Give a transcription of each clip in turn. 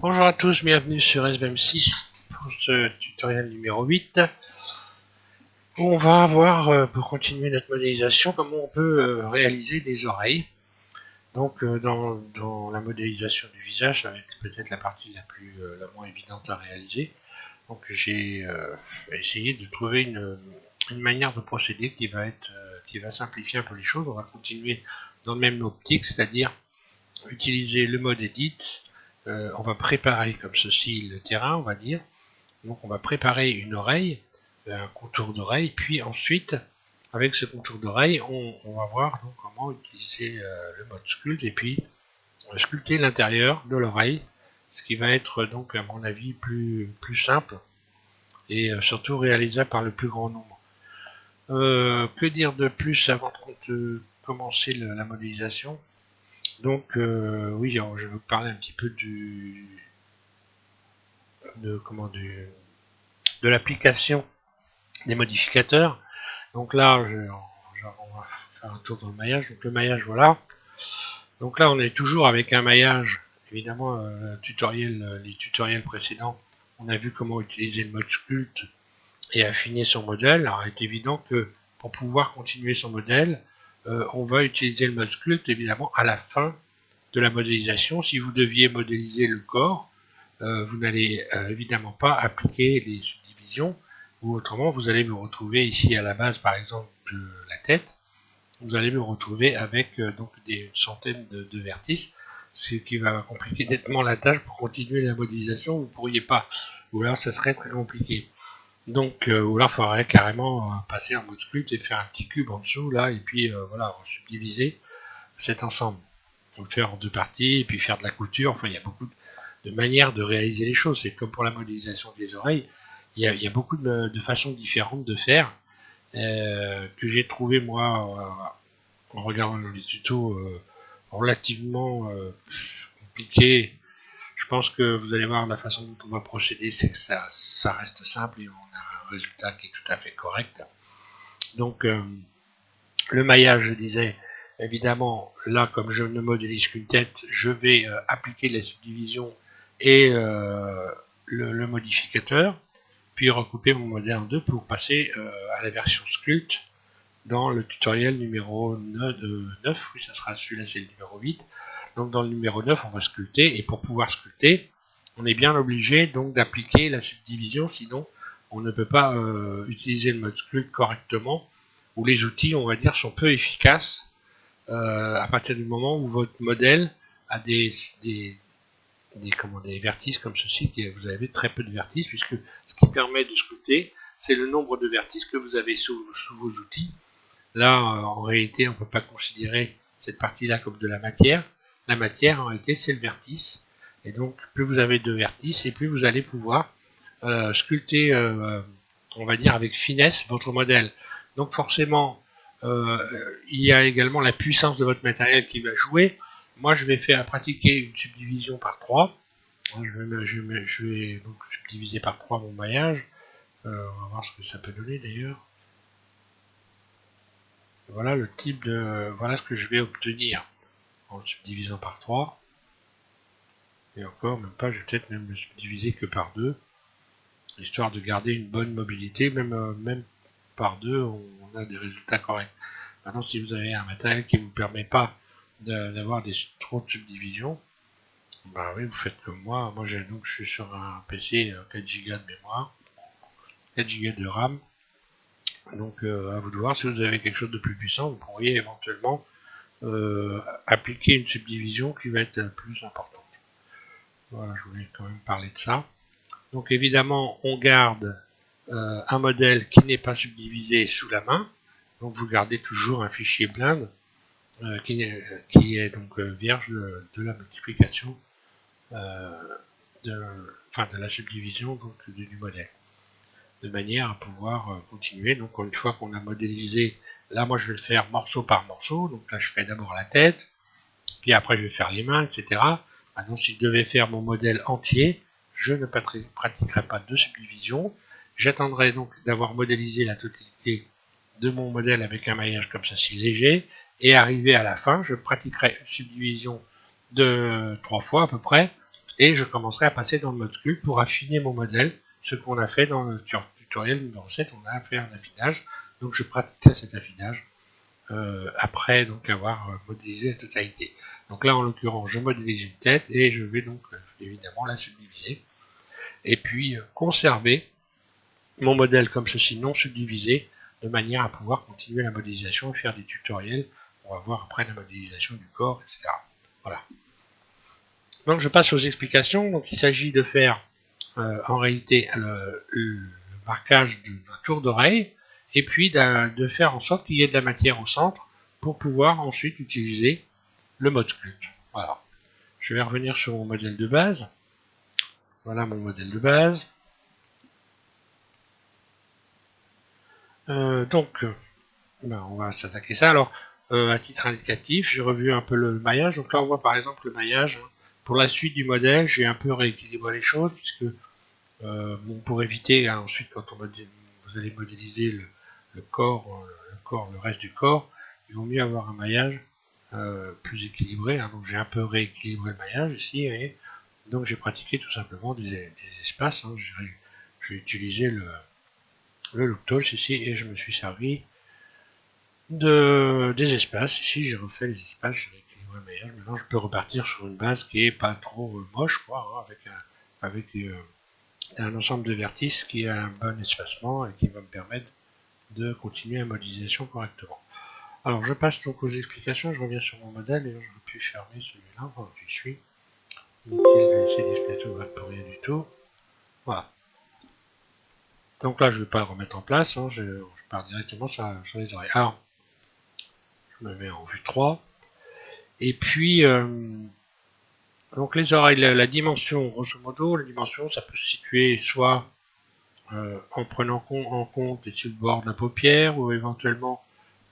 Bonjour à tous, bienvenue sur SVM6 pour ce tutoriel numéro 8 où on va voir, pour continuer notre modélisation, comment on peut réaliser des oreilles. Donc dans la modélisation du visage, ça va être peut-être la partie la moins évidente à réaliser. Donc j'ai essayé de trouver une manière de procéder qui va simplifier un peu les choses. On va continuer dans le même optique, c'est-à-dire utiliser le mode edit. On va préparer comme ceci le terrain, on va dire. Donc on va préparer une oreille, un contour d'oreille, puis ensuite, avec ce contour d'oreille, on va voir donc comment utiliser le mode sculpt et puis sculpter l'intérieur de l'oreille, ce qui va être donc à mon avis plus simple et surtout réalisable par le plus grand nombre. Que dire de plus avant de commencer la modélisation? Donc oui, alors, je vais vous parler un petit peu de l'application des modificateurs. Donc là, on va faire un tour dans le maillage. Donc le maillage, voilà. Donc là, on est toujours avec un maillage. Évidemment, les tutoriels précédents, on a vu comment utiliser le mode sculpt et affiner son modèle. Alors, il est évident que pour pouvoir continuer son modèle, on va utiliser le mode sculpt évidemment à la fin de la modélisation. Si vous deviez modéliser le corps, vous n'allez évidemment pas appliquer les subdivisions, ou autrement vous allez vous retrouver ici à la base par exemple de la tête, vous allez vous retrouver avec donc des centaines de vertices, ce qui va compliquer nettement la tâche. Pour continuer la modélisation, vous ne pourriez pas, ou alors ça serait très compliqué. Donc, ou alors il faudrait carrément passer en mode sculpt et faire un petit cube en dessous là, et puis voilà, subdiviser cet ensemble. Donc faire en deux parties, et puis faire de la couture. Enfin, il y a beaucoup de manières de réaliser les choses. C'est comme pour la modélisation des oreilles, il y a beaucoup de façons différentes de faire, que j'ai trouvé moi en regardant les tutos relativement compliqués. Je pense que vous allez voir la façon dont on va procéder, c'est que ça reste simple et on a un résultat qui est tout à fait correct. Donc le maillage, je disais, évidemment, là, comme je ne modélise qu'une tête, je vais appliquer la subdivision et le modificateur, puis recouper mon modèle en deux pour passer à la version sculpt dans le tutoriel numéro 9. Oui, ça sera celui-là, c'est le numéro 8. Donc dans le numéro 9, on va sculpter, et pour pouvoir sculpter, on est bien obligé donc d'appliquer la subdivision, sinon on ne peut pas utiliser le mode sculpt correctement, où les outils, on va dire, sont peu efficaces à partir du moment où votre modèle a des vertices comme ceci. Vous avez très peu de vertices, puisque ce qui permet de sculpter, c'est le nombre de vertices que vous avez sous vos outils. Là, en réalité, on ne peut pas considérer cette partie-là comme de la matière. La matière, en réalité, c'est le vertice. Et donc, plus vous avez de vertices, et plus vous allez pouvoir sculpter, on va dire, avec finesse votre modèle. Donc, forcément, il y a également la puissance de votre matériel qui va jouer. Moi, je vais faire pratiquer une subdivision par 3. Je vais donc subdiviser par 3 mon maillage. On va voir ce que ça peut donner d'ailleurs. Voilà le type de, voilà ce que je vais obtenir en subdivisant par 3. Et encore, même pas, je vais peut-être même le subdiviser que par 2, histoire de garder une bonne mobilité. Même par 2, on a des résultats corrects. Maintenant, si vous avez un matériel qui ne vous permet pas d'avoir trop de subdivisions, bah oui, vous faites comme moi. Moi, je suis sur un PC 4 Go de mémoire, 4 Go de RAM. Donc, à vous de voir. Si vous avez quelque chose de plus puissant, vous pourriez éventuellement appliquer une subdivision qui va être plus importante. Voilà, je voulais quand même parler de ça. Donc évidemment, on garde un modèle qui n'est pas subdivisé sous la main. Donc vous gardez toujours un fichier blind qui est donc vierge de la multiplication, de la subdivision donc, du modèle. De manière à pouvoir continuer. Donc une fois qu'on a modélisé, là moi je vais le faire morceau par morceau. Donc là je fais d'abord la tête, puis après je vais faire les mains, etc. Maintenant, si je devais faire mon modèle entier, je ne pratiquerai pas de subdivision. J'attendrai donc d'avoir modélisé la totalité de mon modèle avec un maillage comme ceci léger, et arrivé à la fin, je pratiquerai une subdivision de 3 fois à peu près, Et je commencerai à passer dans le mode sculpt pour affiner mon modèle, ce qu'on a fait dans le tutoriel numéro 7, on a fait un affinage, donc je pratiquerai cet affinage après donc avoir modélisé la totalité. Donc là en l'occurrence je modélise une tête et je vais donc évidemment la subdiviser et puis conserver mon modèle comme ceci non subdivisé de manière à pouvoir continuer la modélisation et faire des tutoriels. On va voir après la modélisation du corps, etc. Voilà. Donc je passe aux explications. Donc il s'agit de faire en réalité le marquage d'un tour d'oreille et puis de faire en sorte qu'il y ait de la matière au centre pour pouvoir ensuite utiliser le mode sculpt. Voilà. Je vais revenir sur mon modèle de base. Voilà mon modèle de base. Donc, on va s'attaquer ça. Alors, à titre indicatif, j'ai revu un peu le maillage. Donc là, on voit par exemple le maillage. Pour la suite du modèle, j'ai un peu rééquilibré les choses, puisque pour éviter, ensuite, quand vous allez modéliser le corps, le reste du corps, il vaut mieux avoir un maillage plus équilibré. Donc j'ai un peu rééquilibré le maillage ici, et donc j'ai pratiqué tout simplement des espaces. J'ai utilisé le loop tools ici, et je me suis servi des espaces. Ici, j'ai refait les espaces, j'ai rééquilibré le maillage. Maintenant, je peux repartir sur une base qui est pas trop moche, quoi, avec un ensemble de vertices qui a un bon espacement et qui va me permettre de continuer la modélisation correctement. Alors, je passe donc aux explications. Je reviens sur mon modèle et j'aurais pu fermer celui-là. Voilà, j'y suis. Nickel, laisser l'espace ouvert pour rien du tout. Voilà. Donc là, je ne vais pas le remettre en place. Je pars directement sur les oreilles. Alors, je me mets en vue 3. Et puis, donc les oreilles, la dimension, grosso modo, la dimension, ça peut se situer soit en prenant en compte les bords de la paupière ou éventuellement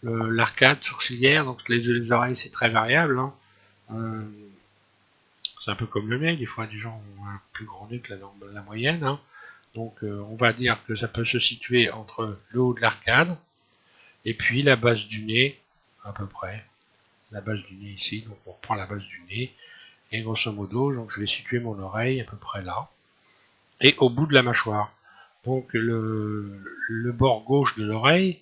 l'arcade sourcilière. Donc les oreilles, c'est très variable. C'est un peu comme le nez. Des fois, des gens ont un plus grand nez que la moyenne. Donc on va dire que ça peut se situer entre le haut de l'arcade et puis la base du nez, à peu près. La base du nez ici, donc on reprend la base du nez. Et grosso modo, donc je vais situer mon oreille à peu près là. Et au bout de la mâchoire. Donc le bord gauche de l'oreille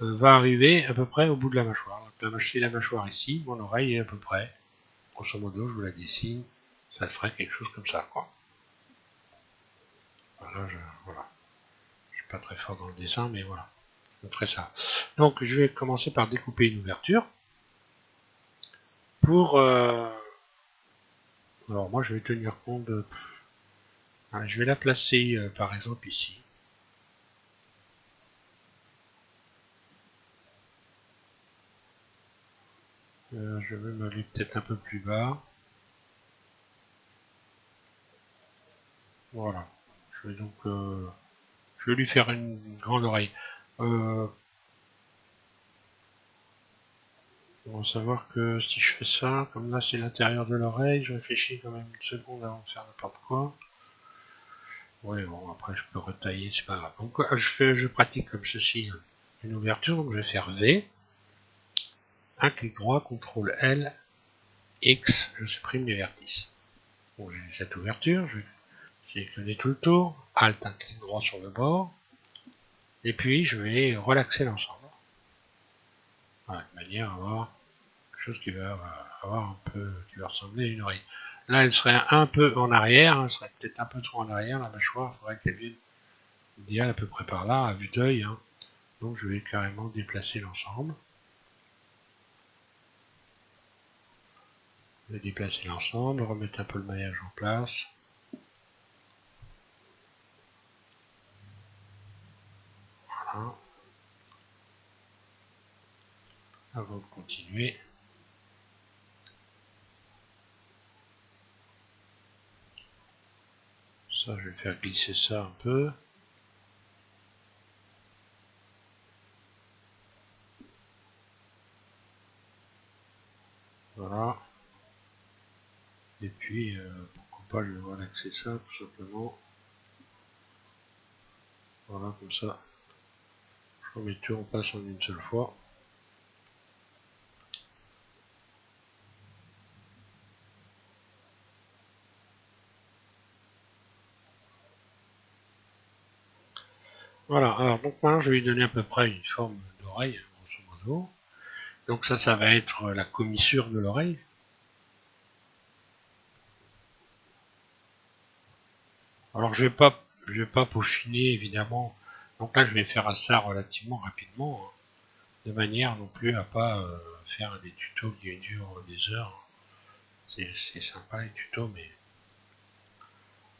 va arriver à peu près au bout de la mâchoire. Donc c'est la mâchoire ici, mon oreille est à peu près. Grosso modo, je vous la dessine. Ça ferait quelque chose comme ça, quoi. Voilà, je suis pas très fort dans le dessin, mais voilà. Je ferai ça. Donc je vais commencer par découper une ouverture. Pour alors moi je vais tenir compte de. Je vais la placer par exemple ici. Je vais me aller peut-être un peu plus bas. Voilà. Je vais donc je vais lui faire une grande oreille. On va savoir que si je fais ça, comme là c'est l'intérieur de l'oreille, je réfléchis quand même une seconde avant de faire n'importe quoi. Ouais, bon, après je peux retailler, c'est pas grave. Donc je pratique comme ceci une ouverture, donc je vais faire V, un clic droit, CTRL L, X, je supprime les vertices. Bon, j'ai cette ouverture, je vais sélectionner tout le tour, Alt, un clic droit sur le bord, et puis je vais relaxer l'ensemble. Voilà, de manière à avoir quelque chose qui va avoir un peu, qui va ressembler à une oreille. Là, elle serait un peu en arrière, elle serait peut-être un peu trop en arrière, la mâchoire, il faudrait qu'elle vienne idéal à peu près par là, à vue d'œil. Donc je vais carrément déplacer l'ensemble. Je vais déplacer l'ensemble, remettre un peu le maillage en place. Voilà. Avant de continuer. Ça, je vais faire glisser ça un peu. Voilà. Et puis, pourquoi pas, je vais relaxer ça tout simplement. Voilà, comme ça. Je remets tout en place en une seule fois. Voilà, alors donc maintenant je vais lui donner à peu près une forme d'oreille, grosso modo. Donc ça va être la commissure de l'oreille. Alors je vais pas peaufiner évidemment. Donc là je vais faire ça relativement rapidement, hein, de manière non plus à pas faire des tutos qui durent des heures. C'est sympa les tutos, mais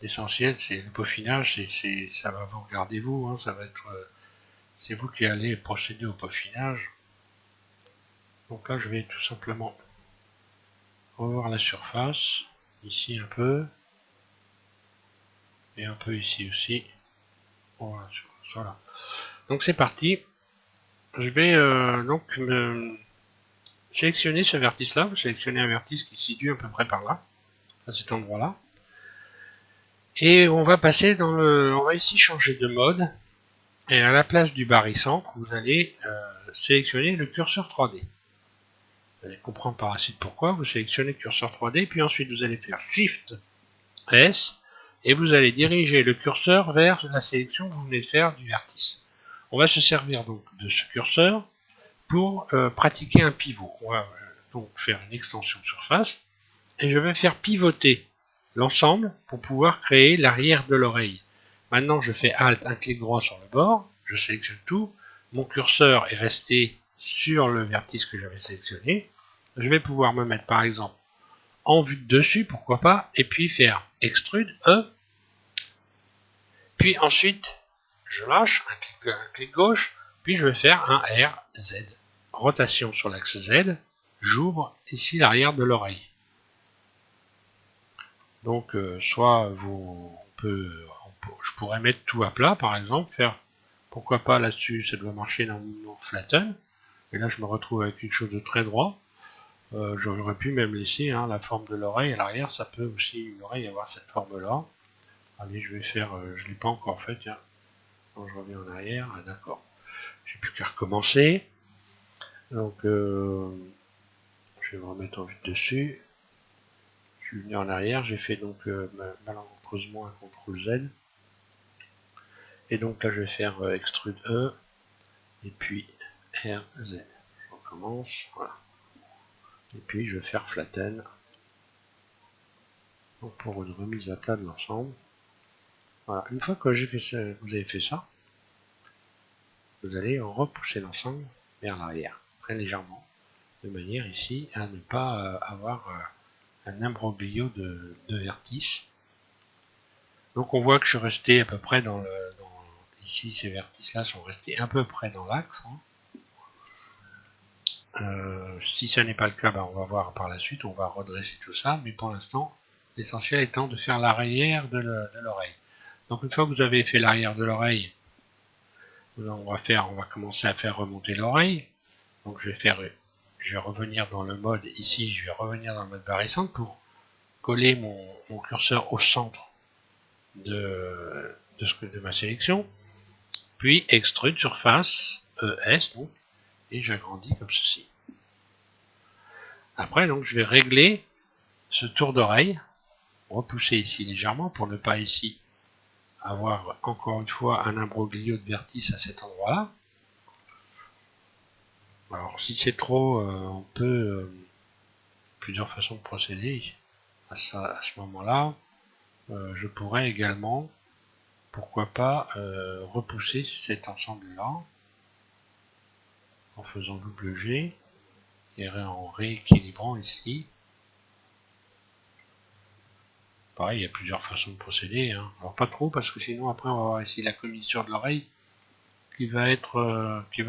l'essentiel c'est le peaufinage, ça va vous regarder vous, hein, ça va être c'est vous qui allez procéder au peaufinage. Donc là je vais tout simplement revoir la surface, ici un peu, et un peu ici aussi. Voilà. Donc c'est parti. Je vais donc me sélectionner ce vertice-là. Vous sélectionnez un vertice qui se situe à peu près par là, à cet endroit-là. Et on va passer dans le... On va ici changer de mode. Et à la place du barycentre, vous allez sélectionner le curseur 3D. Vous allez comprendre par la suite pourquoi. Vous sélectionnez le curseur 3D, puis ensuite vous allez faire Shift S, et vous allez diriger le curseur vers la sélection que vous venez de faire du vertice. On va se servir donc de ce curseur pour pratiquer un pivot. On va donc faire une extension de surface, et je vais faire pivoter l'ensemble pour pouvoir créer l'arrière de l'oreille. Maintenant je fais Alt, un clic droit sur le bord, je sélectionne tout, mon curseur est resté sur le vertice que j'avais sélectionné. Je vais pouvoir me mettre par exemple en vue de dessus, pourquoi pas, et puis faire extrude E, puis ensuite je lâche un clic gauche, puis je vais faire un RZ. Rotation sur l'axe Z, j'ouvre ici l'arrière de l'oreille. Donc soit je pourrais mettre tout à plat par exemple, faire pourquoi pas là-dessus, ça doit marcher dans mon flatten, et là je me retrouve avec quelque chose de très droit. J'aurais pu même laisser hein, la forme de l'oreille à l'arrière, ça peut aussi une oreille avoir cette forme là. Allez, je vais faire, je l'ai pas encore fait, tiens. Quand je reviens en arrière, ah, d'accord. J'ai plus qu'à recommencer. Donc je vais me remettre en vue dessus. Je suis venu en arrière, j'ai fait donc malencontreusement un CTRL Z. Et donc là je vais faire extrude E et puis RZ. Je recommence, voilà. Et puis je vais faire flatten. Donc pour une remise à plat de l'ensemble. Voilà, une fois que j'ai fait ça, vous avez fait ça, vous allez repousser l'ensemble vers l'arrière, très légèrement, de manière ici à ne pas avoir un imbroglio de vertices. Donc on voit que je suis resté à peu près ici ces vertices là sont restés à peu près dans l'axe. Hein. Si ça n'est pas le cas, ben on va voir par la suite, on va redresser tout ça, mais pour l'instant, l'essentiel étant de faire l'arrière de l'oreille. Donc une fois que vous avez fait l'arrière de l'oreille, on va commencer à faire remonter l'oreille. Donc je vais revenir dans le mode ici, je vais revenir dans le mode barycentre pour coller mon curseur au centre de ma sélection, puis extrude surface ES donc, et j'agrandis comme ceci. Après donc je vais régler ce tour d'oreille, repousser ici légèrement pour ne pas ici avoir encore une fois un imbroglio de vertice à cet endroit là. Alors si c'est trop, on peut plusieurs façons de procéder à ce moment là. Je pourrais également, pourquoi pas, repousser cet ensemble là en faisant double G et en rééquilibrant ici. Pareil, il y a plusieurs façons de procéder. Hein. Alors pas trop parce que sinon après on va avoir ici la commissure de l'oreille qui va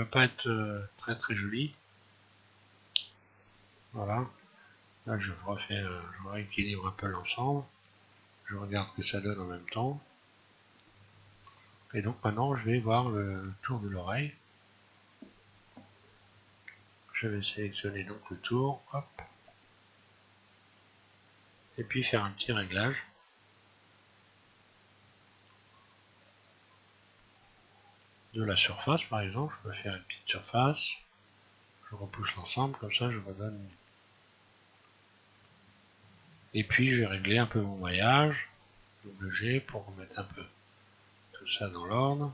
pas être très très jolie. Voilà. Là je rééquilibre un peu l'ensemble. Je regarde ce que ça donne en même temps. Et donc maintenant je vais voir le tour de l'oreille. Je vais sélectionner donc le tour. Hop. Et puis faire un petit réglage. De la surface par exemple, je peux faire une petite surface, je repousse l'ensemble, comme ça je redonne. Et puis je vais régler un peu mon maillage, double G pour remettre un peu tout ça dans l'ordre.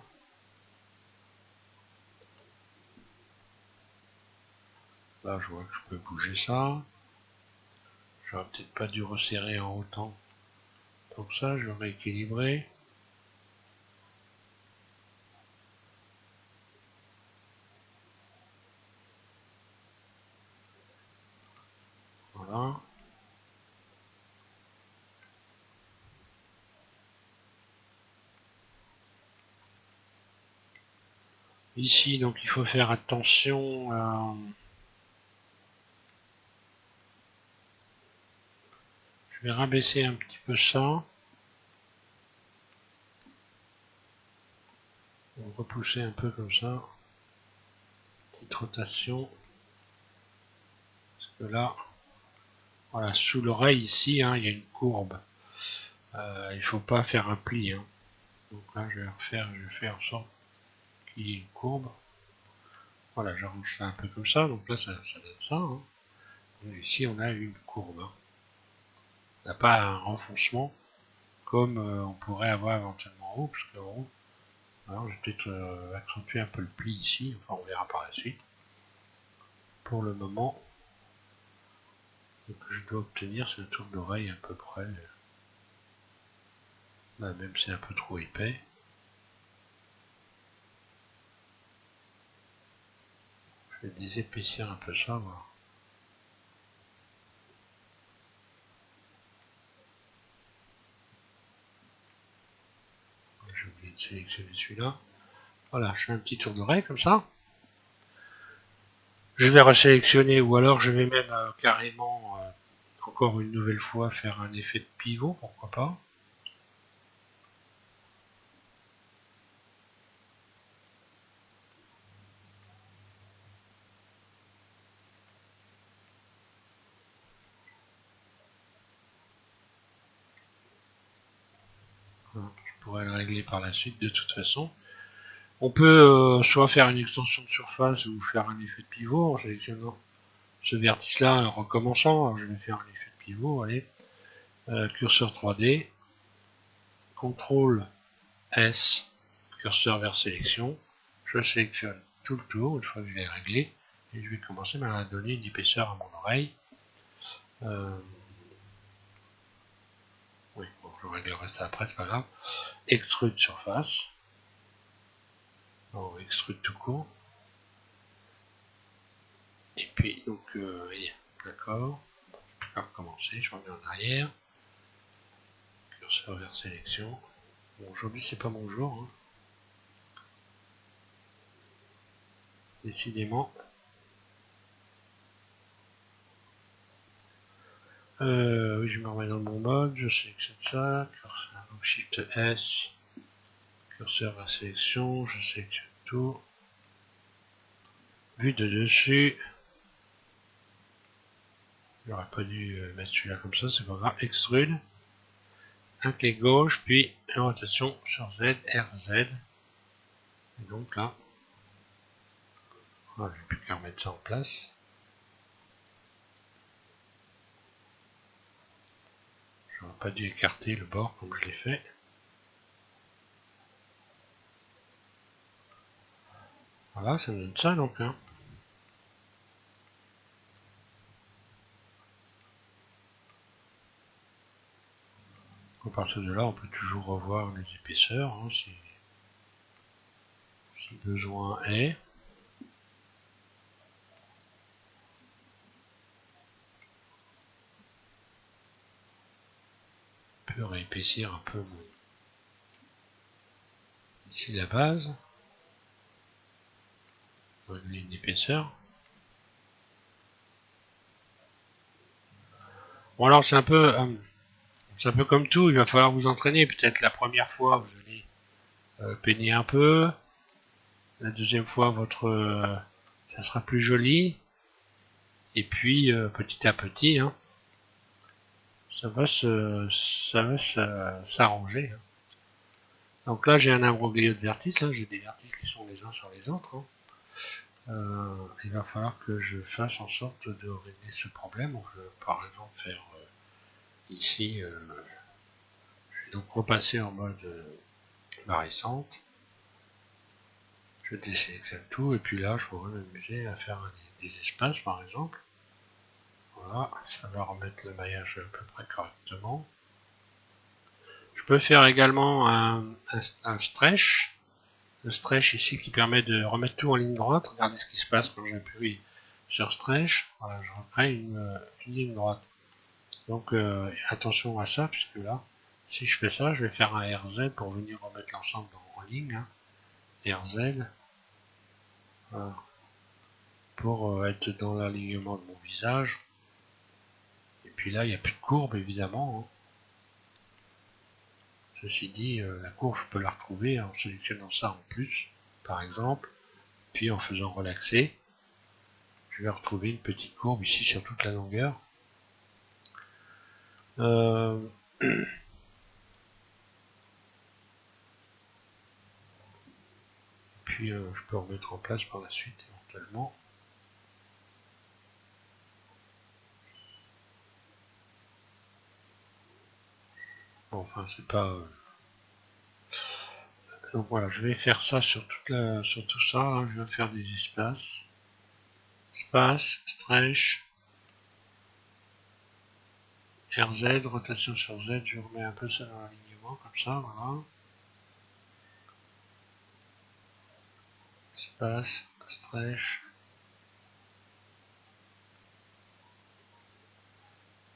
Là, je vois que je peux bouger ça. J'aurais peut-être pas dû resserrer en autant. Donc ça, je vais rééquilibrer. Voilà. Ici, donc il faut faire attention à... Je vais rabaisser un petit peu ça. On va repousser un peu comme ça. Petite rotation. Parce que là, voilà, sous l'oreille ici, hein, il y a une courbe. Il faut pas faire un pli. Hein. Donc là, je vais faire en sorte qu'il y ait une courbe. Voilà, j'arrange ça un peu comme ça. Donc là, ça donne ça. Hein. Ici, on a une courbe. Hein. On n'a pas un renfoncement comme on pourrait avoir éventuellement en haut, parce qu'en haut, alors je vais peut-être accentuer un peu le pli ici. Enfin, on verra par la suite. Pour le moment, ce que je dois obtenir, c'est un tour d'oreille à peu près. Là, même c'est un peu trop épais. Je vais désépaissir un peu ça, voilà. J'ai oublié de sélectionner celui-là. Voilà, je fais un petit tour d'oreille comme ça. Je vais resélectionner, ou alors je vais même carrément, encore une nouvelle fois, faire un effet de pivot, pourquoi pas. Voilà, je pourrais le régler par la suite de toute façon. On peut soit faire une extension de surface ou faire un effet de pivot en sélectionnant ce vertice-là en recommençant. Alors je vais faire un effet de pivot, allez. Curseur 3D, CTRL S, curseur vers sélection. Je sélectionne tout le tour une fois que je l'ai réglé et je vais commencer à donner une épaisseur à mon oreille. Oui, bon, je réglerai ça après, c'est pas grave. Extrude surface. Non, extrude tout court. Et puis, donc, d'accord. Je peux recommencer, je reviens en arrière. Curseur vers sélection. Bon, aujourd'hui, c'est pas mon jour. Hein. Décidément. Oui, je me remets dans le bon mode. Je sélectionne ça. Curseur, donc Shift S. Curseur vers sélection. Je sélectionne tout. Vue de dessus. J'aurais pas dû mettre celui-là comme ça, c'est pas grave. Extrude. Un clic gauche, puis une rotation sur Z, RZ. Et donc là, voilà, j'ai plus qu'à remettre ça en place. J'aurais pas dû écarter le bord comme je l'ai fait. Voilà, ça me donne ça donc. Hein. À partir de là, on peut toujours revoir les épaisseurs hein, si besoin est. On peut réépaissir un peu ici la base. Régler une épaisseur. Bon alors c'est un peu comme tout, il va falloir vous entraîner. Peut-être la première fois vous allez peiner un peu. La deuxième fois ça sera plus joli. Et puis petit à petit, hein, ça va s'arranger. Hein. Donc là j'ai un imbroglio de vertices, là j'ai des vertices qui sont les uns sur les autres. Hein. Il va falloir que je fasse en sorte de régler ce problème. Donc, je vais par exemple faire ici, je vais donc repasser en mode varissante. Je désélectionne tout et puis là je pourrais m'amuser à faire des espaces par exemple. Voilà, ça va remettre le maillage à peu près correctement. Je peux faire également un stretch. Le stretch ici qui permet de remettre tout en ligne droite. Regardez ce qui se passe quand j'appuie sur stretch. Voilà, je recrée une ligne droite. Donc attention à ça, puisque là, si je fais ça, je vais faire un RZ pour venir remettre l'ensemble en ligne. Hein. RZ. Voilà. Pour être dans l'alignement de mon visage. Et puis là, il n'y a plus de courbe, évidemment. Hein. Ceci dit, la courbe, je peux la retrouver en sélectionnant ça en plus, par exemple. Puis en faisant relaxer, je vais retrouver une petite courbe ici sur toute la longueur. Puis je peux remettre en place par la suite éventuellement. Bon, enfin, c'est pas... Donc voilà, je vais faire ça sur tout ça. Hein. Je vais faire des espaces. Espace, stretch, RZ, rotation sur Z. Je remets un peu ça dans l'alignement, comme ça, voilà. Espace, stretch,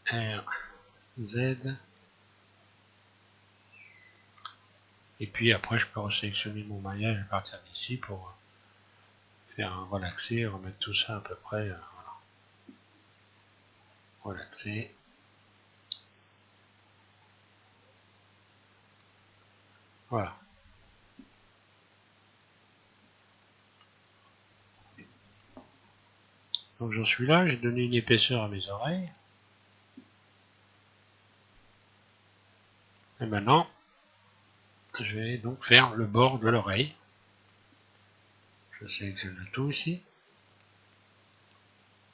R, Z. Et puis après, je peux resélectionner mon maillage à partir d'ici pour faire un relaxer, remettre tout ça à peu près. Voilà. Relaxer. Voilà. Donc j'en suis là, j'ai donné une épaisseur à mes oreilles. Et maintenant, je vais donc faire le bord de l'oreille. Je sélectionne le tout ici.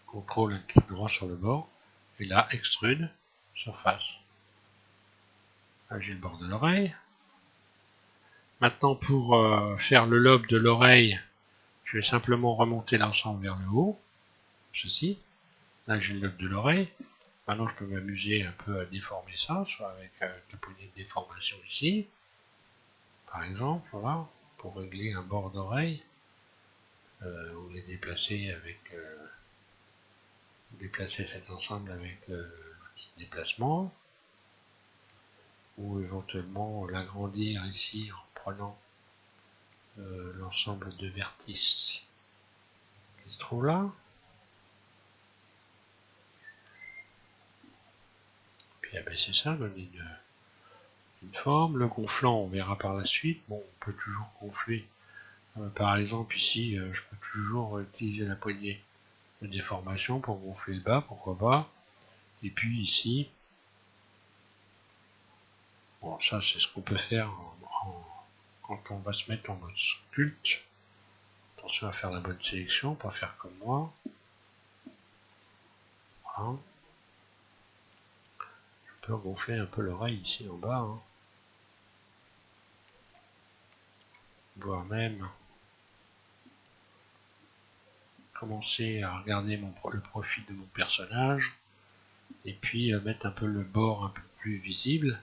Contrôle, un clic droit sur le bord. Et là, extrude, surface. Là, j'ai le bord de l'oreille. Maintenant, pour faire le lobe de l'oreille, je vais simplement remonter l'ensemble vers le haut. Ceci. Là, j'ai le lobe de l'oreille. Maintenant, je peux m'amuser un peu à déformer ça, soit avec la poignée de déformation ici, par exemple, voilà, pour régler un bord d'oreille, ou les déplacer avec déplacer cet ensemble avec l'outil de déplacement, ou éventuellement l'agrandir ici en prenant l'ensemble de vertices qui se trouve là. Puis abaisser ça, donner une forme. Le gonflant, on verra par la suite. Bon, on peut toujours gonfler. Par exemple, ici, je peux toujours utiliser la poignée de déformation pour gonfler le bas, pourquoi pas. Et puis ici, bon, ça c'est ce qu'on peut faire quand on va se mettre en mode sculpte. Attention à faire la bonne sélection, pas faire comme moi. Voilà. Je peux gonfler un peu l'oreille ici en bas. Hein. Voire même commencer à regarder le profil de mon personnage. Et puis mettre un peu le bord un peu plus visible.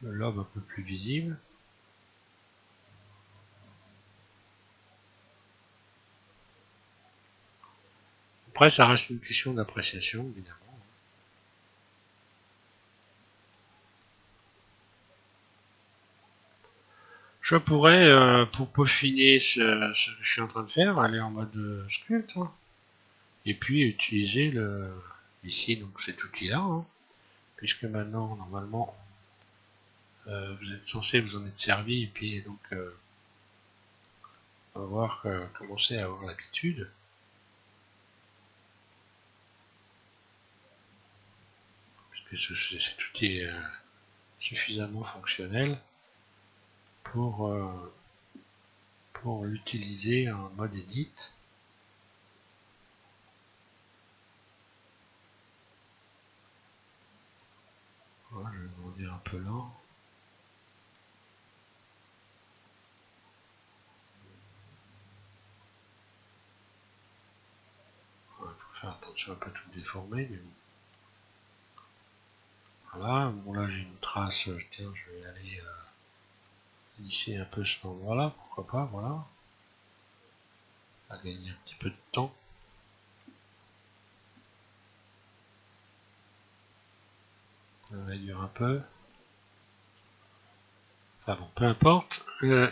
Le lobe un peu plus visible. Après, ça reste une question d'appréciation, évidemment. Je pourrais, pour peaufiner ce que je suis en train de faire, aller en mode sculpt, hein, et puis utiliser ici donc cet outil-là, hein, puisque maintenant, normalement, vous êtes censé vous en être servi, et puis donc, on va voir commencer à avoir l'habitude. Puisque cet outil est suffisamment fonctionnel pour l'utiliser en mode edit. Voilà, je vais grandir un peu là. ça va pas tout déformer, mais bon. Voilà, bon là j'ai une trace, tiens, je vais aller lisser un peu cet endroit-là, pourquoi pas, voilà. On va gagner un petit peu de temps. On va réduire un peu. Enfin bon, peu importe.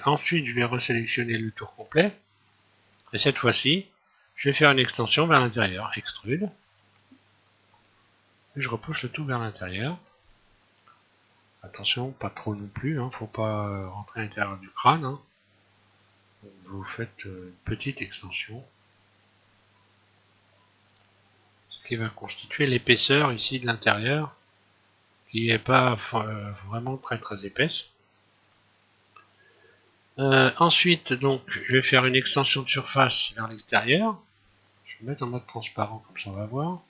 Ensuite, je vais resélectionner le tour complet. Et cette fois-ci, je vais faire une extension vers l'intérieur, extrude. Et je repousse le tout vers l'intérieur. Attention, pas trop non plus, hein, faut pas rentrer à l'intérieur du crâne. Hein. Donc, vous faites une petite extension. Ce qui va constituer l'épaisseur ici de l'intérieur, qui n'est pas vraiment très épaisse. Ensuite, donc, je vais faire une extension de surface vers l'extérieur. Je vais mettre en mode transparent, comme ça on va voir.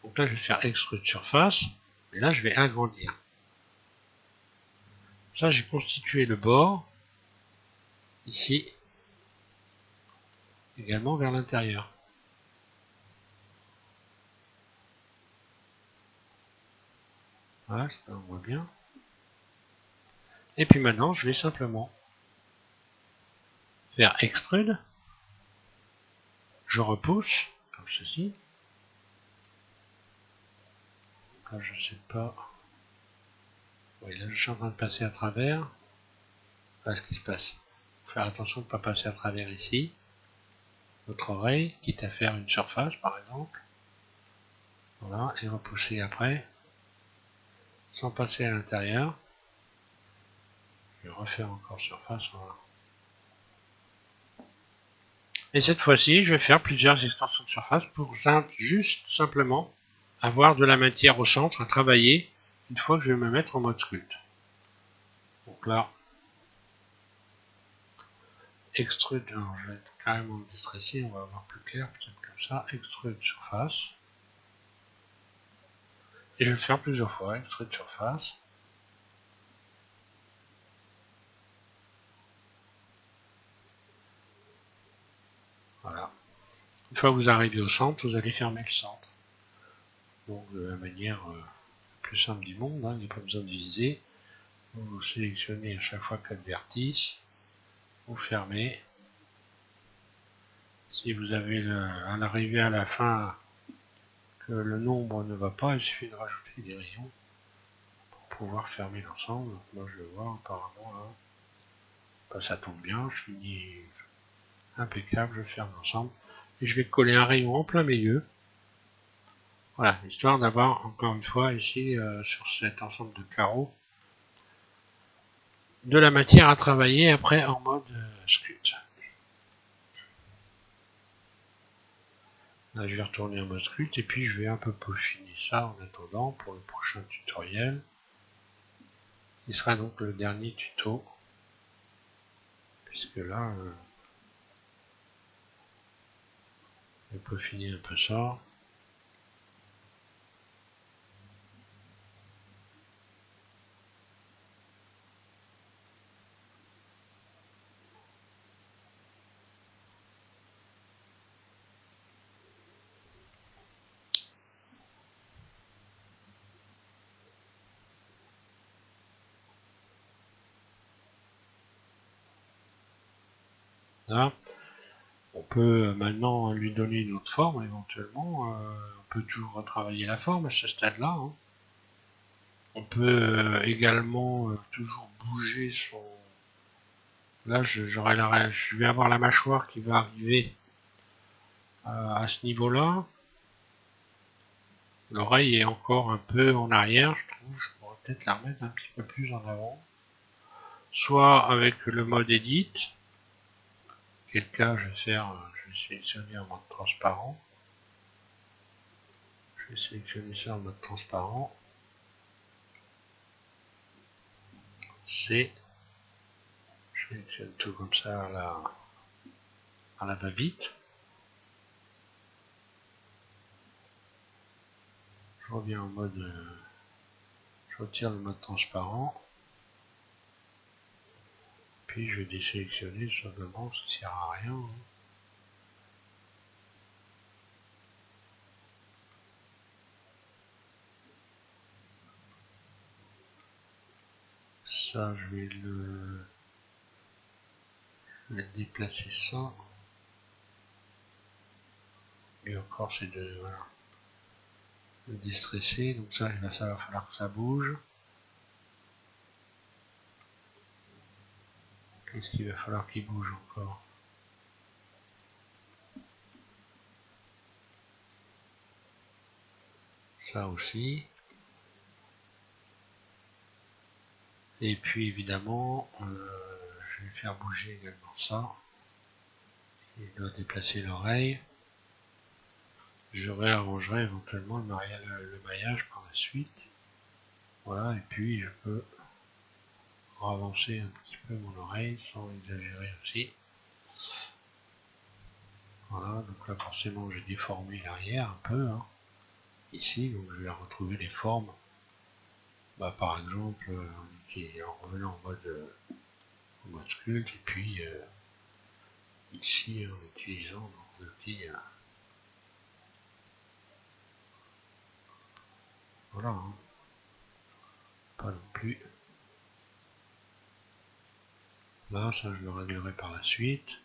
Donc là, je vais faire extrude surface. Et là, je vais agrandir. Ça, j'ai constitué le bord. Ici. Également vers l'intérieur. Voilà, ça on voit bien. Et puis maintenant, je vais simplement faire extrude. Je repousse, comme ceci. Là, je sais pas. Oui, là, je suis en train de passer à travers. Voilà ce qui se passe. Faut faire attention de ne pas passer à travers ici. Votre oreille, quitte à faire une surface, par exemple. Voilà, et repousser après. Sans passer à l'intérieur. Je vais refaire encore surface, voilà. Et cette fois-ci, je vais faire plusieurs extensions de surface pour juste simplement avoir de la matière au centre à travailler une fois que je vais me mettre en mode sculpte. Donc là, extrude, alors je vais être carrément déstressé, on va avoir plus clair, peut-être comme ça, extrude surface. Et je vais le faire plusieurs fois, extrude surface. Voilà. Une fois que vous arrivez au centre, vous allez fermer le centre. Donc de la manière la plus simple du monde, hein, il n'y a pas besoin de viser. Vous sélectionnez à chaque fois 4 vertices, vous fermez. Si vous avez à l'arrivée à la fin que le nombre ne va pas, il suffit de rajouter des rayons pour pouvoir fermer l'ensemble. Moi je vais voir apparemment là, bah, ça tombe bien, je finis impeccable, je ferme l'ensemble et je vais coller un rayon en plein milieu. Voilà, histoire d'avoir encore une fois ici sur cet ensemble de carreaux de la matière à travailler après en mode sculpte. Là je vais retourner en mode sculpte et puis je vais un peu peaufiner ça en attendant pour le prochain tutoriel. Il sera donc le dernier tuto, puisque là je vais peaufiner un peu ça. Là, on peut maintenant lui donner une autre forme éventuellement. On peut toujours retravailler la forme à ce stade-là. Hein. On peut également toujours bouger son. Là, je vais avoir la mâchoire qui va arriver à ce niveau-là. L'oreille est encore un peu en arrière, je trouve. Je pourrais peut-être la remettre un petit peu plus en avant. Soit avec le mode Edit. Quel cas je vais sélectionner en mode transparent. Je vais sélectionner ça en mode transparent. C'est, je sélectionne tout comme ça à la va-vite. Je reviens en mode, je retire le mode transparent. Puis je vais désélectionner tout simplement ce qui sert à rien. Ça, je vais le déplacer ça. Et encore, c'est de, voilà, de déstresser. Donc ça va falloir que ça bouge. Qu'est-ce qu'il va falloir qu'il bouge encore? Ça aussi. Et puis évidemment, je vais faire bouger également ça. Il doit déplacer l'oreille. Je réarrangerai éventuellement le maillage par la suite. Voilà, et puis je peux avancer un petit peu mon oreille sans exagérer aussi. Voilà, donc là forcément j'ai déformé l'arrière un peu, hein, ici, donc je vais retrouver les formes. Bah, par exemple, en revenant en mode sculpte, et puis ici en utilisant l'outil. Voilà, hein, pas non plus. Là, ça je le réglerai par la suite.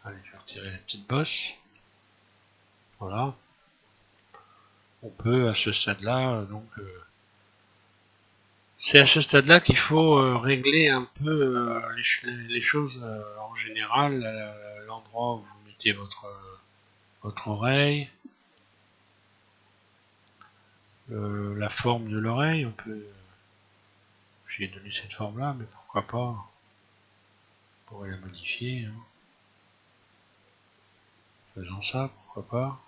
Allez, je vais retirer la petite bosse. Voilà. On peut à ce stade-là, donc c'est à ce stade-là qu'il faut régler un peu les choses en général, l'endroit où vous mettez votre oreille, la forme de l'oreille. On peut, j'ai donné cette forme-là, mais pourquoi pas, on pourrait la modifier. Hein. Faisons ça, pourquoi pas.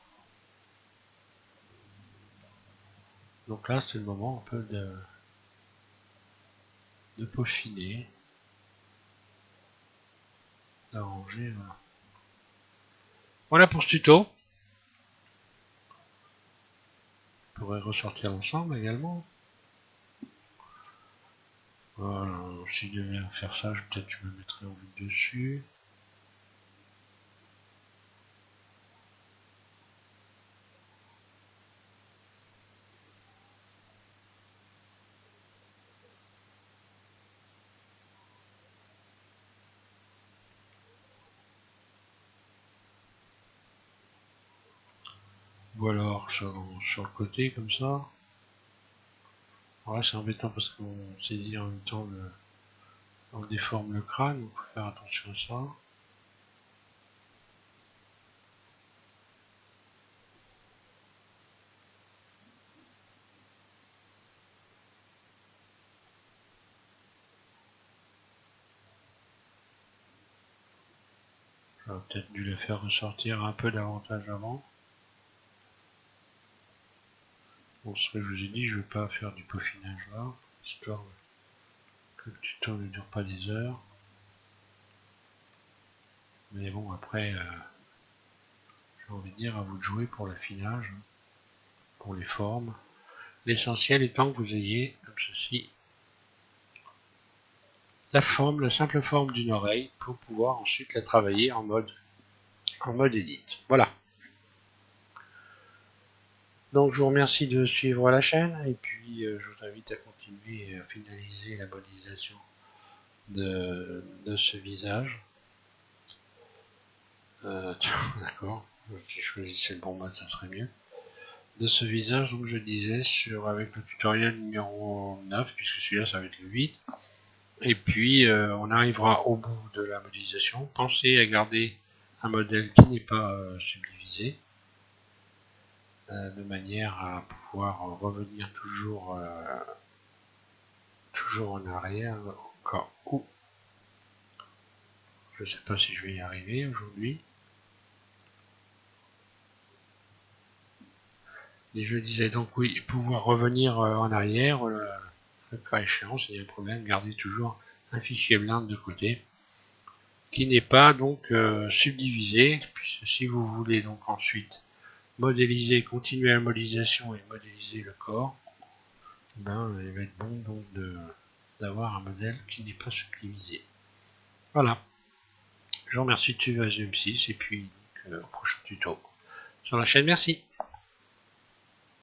Donc là, c'est le moment un peu de peaufiner, d'arranger. Voilà. Voilà pour ce tuto. On pourrait ressortir l'ensemble également. Voilà, si je devais faire ça, peut-être je me mettrais en vue dessus. Ou alors sur le côté comme ça. Ouais, c'est embêtant parce qu'on saisit en même temps on déforme le crâne, donc faut faire attention à ça. J'aurais peut-être dû le faire ressortir un peu davantage avant. Bon, ce que je vous ai dit, je ne vais pas faire du peaufinage là, histoire que le tuto ne dure pas des heures. Mais bon, après, j'ai envie de dire à vous de jouer pour l'affinage, pour les formes. L'essentiel étant que vous ayez, comme ceci, la simple forme d'une oreille pour pouvoir ensuite la travailler en mode edit. Voilà. Donc je vous remercie de suivre la chaîne et puis je vous invite à continuer et à finaliser la modélisation de ce visage. D'accord, si je choisissais le bon mode, ça serait mieux. De ce visage, donc je disais, avec le tutoriel numéro 9, puisque celui-là ça va être le 8. Et puis on arrivera au bout de la modélisation. Pensez à garder un modèle qui n'est pas subdivisé, de manière à pouvoir revenir toujours en arrière au cas où. Je ne sais pas si je vais y arriver aujourd'hui. Et je disais donc oui, pouvoir revenir en arrière, le cas échéant, s'il y a un problème, garder toujours un fichier blind de côté qui n'est pas donc subdivisé, puisque si vous voulez donc ensuite modéliser, continuer la modélisation et modéliser le corps, ben, il va être bon donc d'avoir un modèle qui n'est pas subdivisé. Voilà. Je vous remercie de suivre SVM6 et puis au prochain tuto sur la chaîne. Merci.